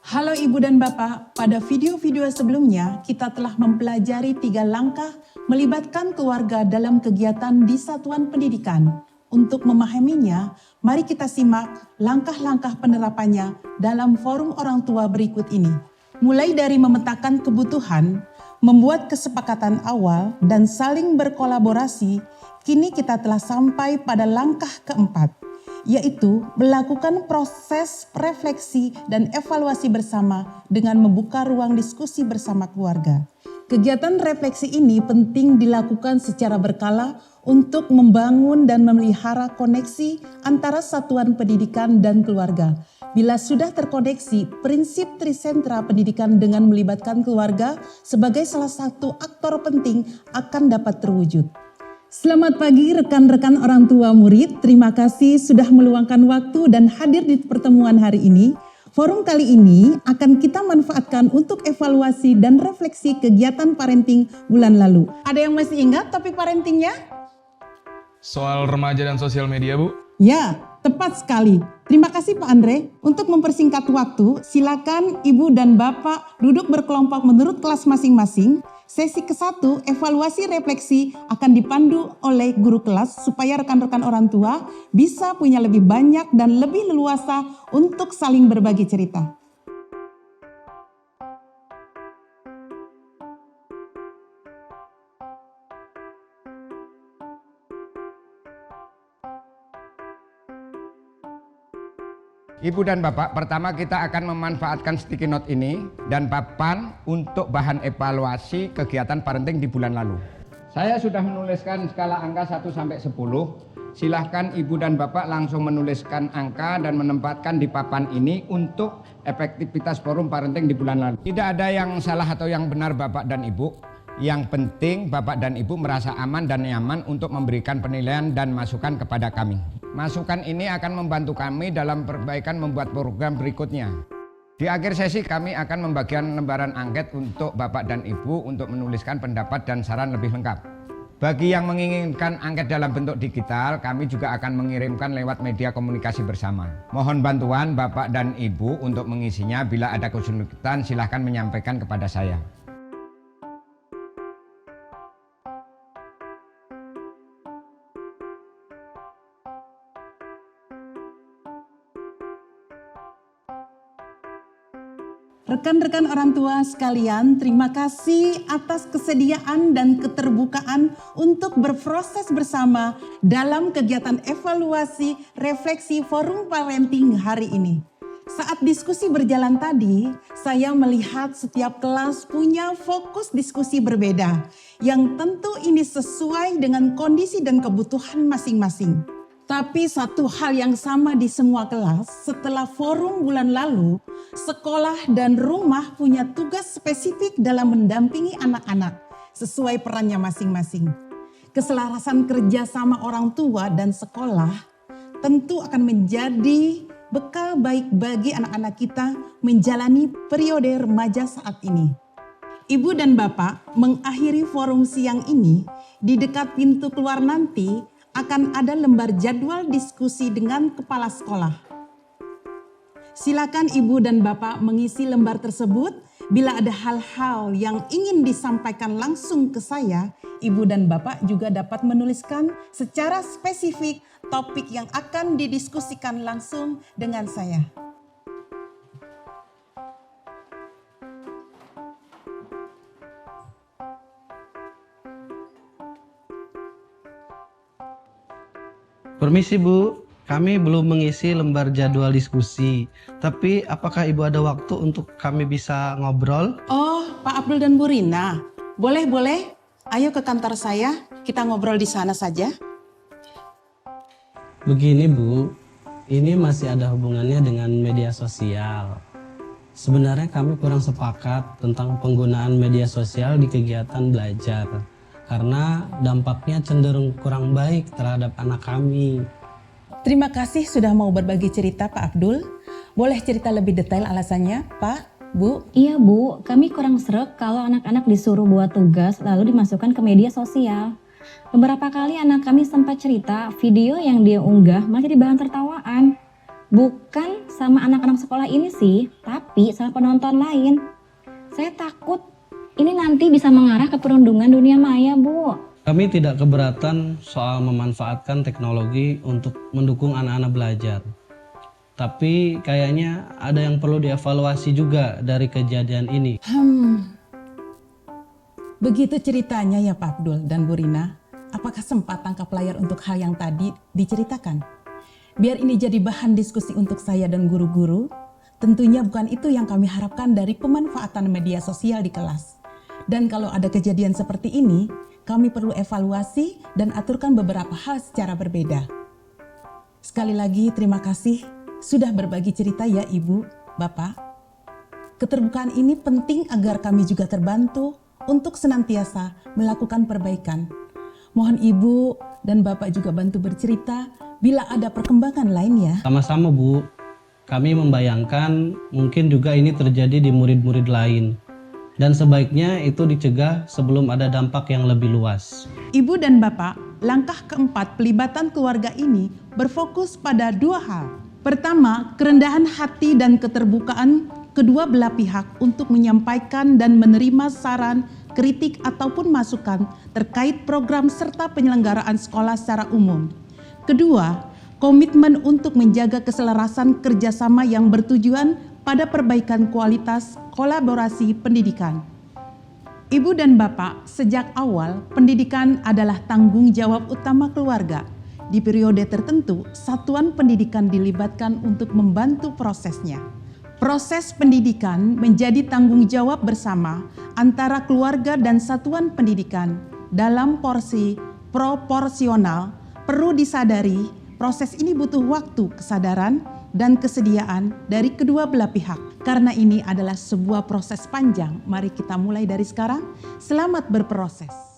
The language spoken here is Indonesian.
Halo Ibu dan Bapak, pada video-video sebelumnya kita telah mempelajari 3 langkah melibatkan keluarga dalam kegiatan di satuan pendidikan. Untuk memahaminya, mari kita simak langkah-langkah penerapannya dalam forum orang tua berikut ini. Mulai dari memetakan kebutuhan, membuat kesepakatan awal, dan saling berkolaborasi, kini kita telah sampai pada langkah keempat, yaitu melakukan proses refleksi dan evaluasi bersama dengan membuka ruang diskusi bersama keluarga. Kegiatan refleksi ini penting dilakukan secara berkala untuk membangun dan memelihara koneksi antara satuan pendidikan dan keluarga. Bila sudah terkoneksi, prinsip trisentra pendidikan dengan melibatkan keluarga sebagai salah satu aktor penting akan dapat terwujud. Selamat pagi rekan-rekan orang tua murid, terima kasih sudah meluangkan waktu dan hadir di pertemuan hari ini. Forum kali ini akan kita manfaatkan untuk evaluasi dan refleksi kegiatan parenting bulan lalu. Ada yang masih ingat topik parentingnya? Soal remaja dan sosial media, Bu? Ya, tepat sekali. Terima kasih Pak Andre. Untuk mempersingkat waktu, silakan Ibu dan Bapak duduk berkelompok menurut kelas masing-masing. Sesi ke-1, evaluasi refleksi akan dipandu oleh guru kelas supaya rekan-rekan orang tua bisa punya lebih banyak dan lebih leluasa untuk saling berbagi cerita. Ibu dan Bapak, pertama kita akan memanfaatkan sticky note ini dan papan untuk bahan evaluasi kegiatan parenting di bulan lalu. Saya sudah menuliskan skala angka 1 sampai 10. Silahkan Ibu dan Bapak langsung menuliskan angka dan menempatkan di papan ini untuk efektivitas forum parenting di bulan lalu. Tidak ada yang salah atau yang benar Bapak dan Ibu. Yang penting Bapak dan Ibu merasa aman dan nyaman untuk memberikan penilaian dan masukan kepada kami. Masukan ini akan membantu kami dalam perbaikan membuat program berikutnya. Di akhir sesi kami akan membagikan lembaran angket untuk Bapak dan Ibu untuk menuliskan pendapat dan saran lebih lengkap. Bagi yang menginginkan angket dalam bentuk digital, kami juga akan mengirimkan lewat media komunikasi bersama. Mohon bantuan Bapak dan Ibu untuk mengisinya. Bila ada kesulitan silahkan menyampaikan kepada saya. Rekan-rekan orang tua sekalian, terima kasih atas kesediaan dan keterbukaan untuk berproses bersama dalam kegiatan evaluasi refleksi forum parenting hari ini. Saat diskusi berjalan tadi, saya melihat setiap kelas punya fokus diskusi berbeda, yang tentu ini sesuai dengan kondisi dan kebutuhan masing-masing. Tapi satu hal yang sama di semua kelas, setelah forum bulan lalu, sekolah dan rumah punya tugas spesifik dalam mendampingi anak-anak sesuai perannya masing-masing. Keselarasan kerja sama orang tua dan sekolah tentu akan menjadi bekal baik bagi anak-anak kita menjalani periode remaja saat ini. Ibu dan Bapak mengakhiri forum siang ini, di dekat pintu keluar nanti akan ada lembar jadwal diskusi dengan kepala sekolah. Silakan Ibu dan Bapak mengisi lembar tersebut. Bila ada hal-hal yang ingin disampaikan langsung ke saya, Ibu dan Bapak juga dapat menuliskan secara spesifik topik yang akan didiskusikan langsung dengan saya. Permisi Bu, kami belum mengisi lembar jadwal diskusi. Tapi apakah Ibu ada waktu untuk kami bisa ngobrol? Oh, Pak Abdul dan Bu Rina. Boleh. Ayo ke kantor saya, kita ngobrol di sana saja. Begini Bu, ini masih ada hubungannya dengan media sosial. Sebenarnya kami kurang sepakat tentang penggunaan media sosial di kegiatan belajar. Karena dampaknya cenderung kurang baik terhadap anak kami. Terima kasih sudah mau berbagi cerita Pak Abdul. Boleh cerita lebih detail alasannya Pak, Bu? Iya Bu, kami kurang sreg kalau anak-anak disuruh buat tugas lalu dimasukkan ke media sosial. Beberapa kali anak kami sempat cerita video yang dia unggah malah jadi bahan tertawaan. Bukan sama anak-anak sekolah ini sih, tapi sama penonton lain. Saya takut ini nanti bisa mengarah ke perundungan dunia maya, Bu. Kami tidak keberatan soal memanfaatkan teknologi untuk mendukung anak-anak belajar. Tapi kayaknya ada yang perlu dievaluasi juga dari kejadian ini. Begitu ceritanya ya Pak Abdul dan Bu Rina. Apakah sempat tangkap layar untuk hal yang tadi diceritakan? Biar ini jadi bahan diskusi untuk saya dan guru-guru. Tentunya bukan itu yang kami harapkan dari pemanfaatan media sosial di kelas. Dan kalau ada kejadian seperti ini, kami perlu evaluasi dan aturkan beberapa hal secara berbeda. Sekali lagi terima kasih sudah berbagi cerita ya Ibu, Bapak. Keterbukaan ini penting agar kami juga terbantu untuk senantiasa melakukan perbaikan. Mohon Ibu dan Bapak juga bantu bercerita bila ada perkembangan lain ya. Sama-sama Bu, kami membayangkan mungkin juga ini terjadi di murid-murid lain. Dan sebaiknya itu dicegah sebelum ada dampak yang lebih luas. Ibu dan Bapak, langkah keempat pelibatan keluarga ini berfokus pada dua hal. Pertama, kerendahan hati dan keterbukaan kedua belah pihak untuk menyampaikan dan menerima saran, kritik ataupun masukan terkait program serta penyelenggaraan sekolah secara umum. Kedua, komitmen untuk menjaga keselarasan kerjasama yang bertujuan pada perbaikan kualitas kolaborasi pendidikan. Ibu dan Bapak, sejak awal pendidikan adalah tanggung jawab utama keluarga. Di periode tertentu, satuan pendidikan dilibatkan untuk membantu prosesnya. Proses pendidikan menjadi tanggung jawab bersama antara keluarga dan satuan pendidikan dalam porsi proporsional. Perlu disadari, proses ini butuh waktu, kesadaran, dan kesediaan dari kedua belah pihak. Karena ini adalah sebuah proses panjang, mari kita mulai dari sekarang. Selamat berproses.